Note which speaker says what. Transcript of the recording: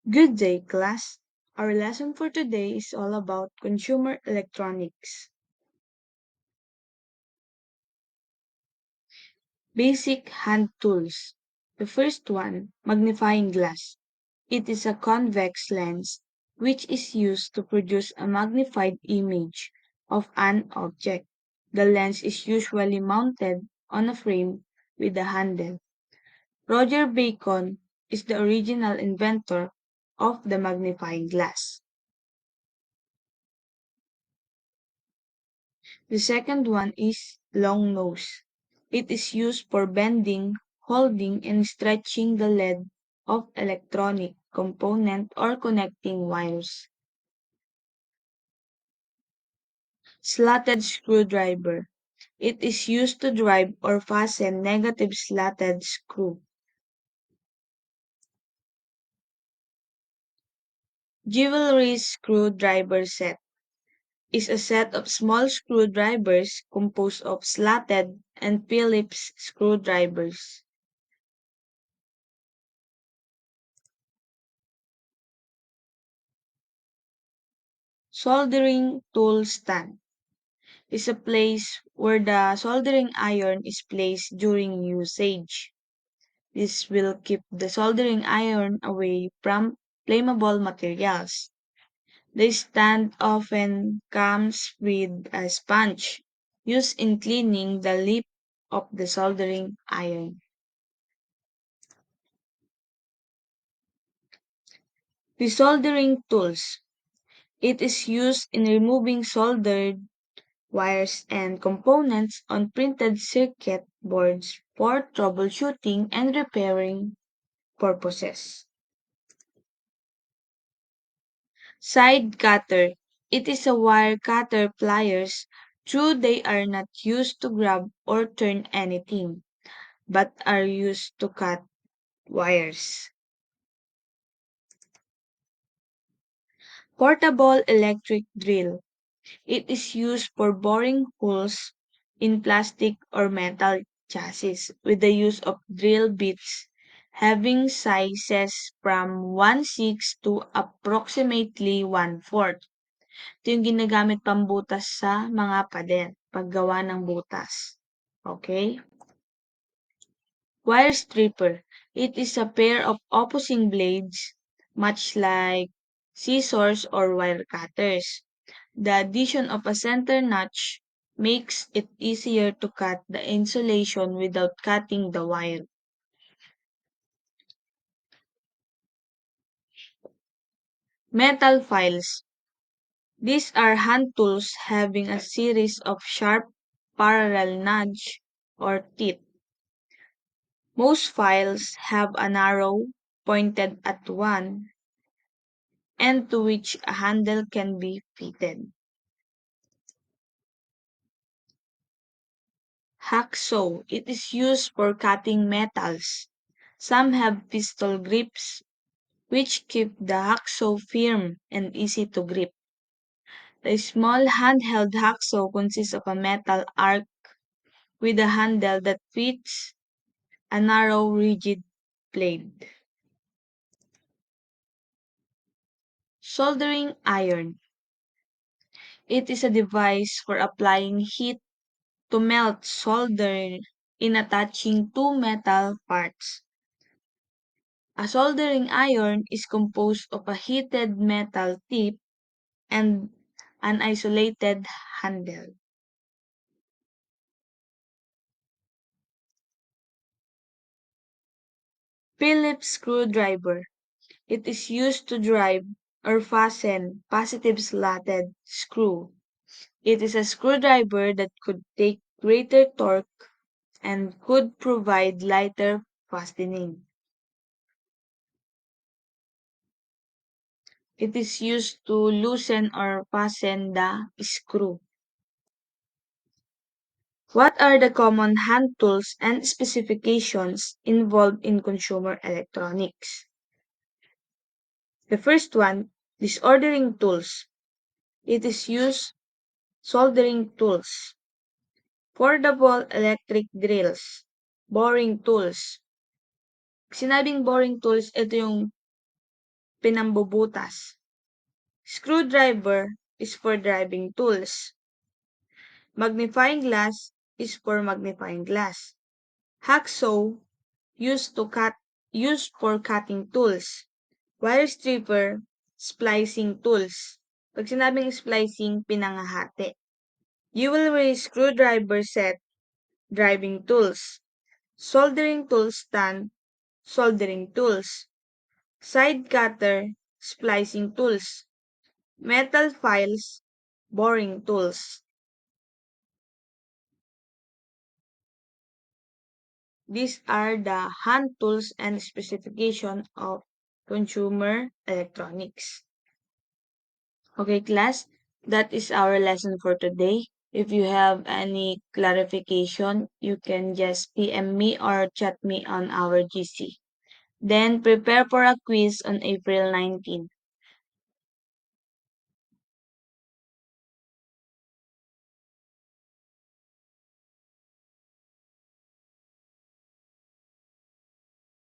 Speaker 1: Good day, class. Our lesson for today is all about consumer electronics. Basic hand tools. The first one, magnifying glass. It is a convex lens which is used to produce a magnified image of an object. The lens is usually mounted on a frame with a handle. Roger Bacon is the original inventor of the magnifying glass. The second one is long nose. It is used for bending, holding, and stretching the lead of electronic component or connecting wires. Slotted screwdriver. It is used to drive or fasten negative slotted screw. Jewelry screwdriver set is a set of small screwdrivers composed of slotted and Phillips screwdrivers. Soldering tool stand is a place where the soldering iron is placed during usage. This will keep the soldering iron away from flammable materials. The stand often comes with a sponge used in cleaning the lip of the soldering iron. Desoldering tools. It is used in removing soldered wires and components on printed circuit boards for troubleshooting and repairing purposes. Side cutter. It is a wire cutter pliers, though they are not used to grab or turn anything, but are used to cut wires. Portable electric drill. It is used for boring holes in plastic or metal chassis with the use of drill bits having sizes from 1/6 to approximately 1/4. Ito yung ginagamit pambutas sa mga pader, paggawa ng butas. Okay? Wire stripper. It is a pair of opposing blades, much like scissors or wire cutters. The addition of a center notch makes it easier to cut the insulation without cutting the wire. Metal files. These are hand tools having a series of sharp parallel nudge or teeth. Most files have an arrow pointed at one end to which a handle can be fitted. Hacksaw. It is used for cutting metals. Some have pistol grips which keep the hacksaw firm and easy to grip. The small handheld hacksaw consists of a metal arc with a handle that fits a narrow, rigid blade. Soldering iron. It is a device for applying heat to melt solder in attaching two metal parts. A soldering iron is composed of a heated metal tip and an isolated handle. Phillips screwdriver. It is used to drive or fasten positive slotted screw. It is a screwdriver that could take greater torque and could provide lighter fastening. It is used to loosen or fasten the screw. What are the common hand tools and specifications involved in consumer electronics? The first one, disordering tools. It is used soldering tools, portable electric drills, boring tools. Sinabing boring tools, ito yung pinambubutas. Screwdriver is for driving tools. Magnifying glass is for magnifying glass. Hacksaw used for cutting tools. Wire stripper, splicing tools. Pag sinabing splicing, pinangahati. Jewelry screwdriver set, driving tools. Soldering tool stand, soldering tools. Side cutter, splicing tools. Metal files, boring tools. These are the hand tools and specification of consumer electronics. Okay, class, that is our lesson for today. If you have any clarification, you can just PM me or chat me on our GC. Then prepare for a quiz on April 19.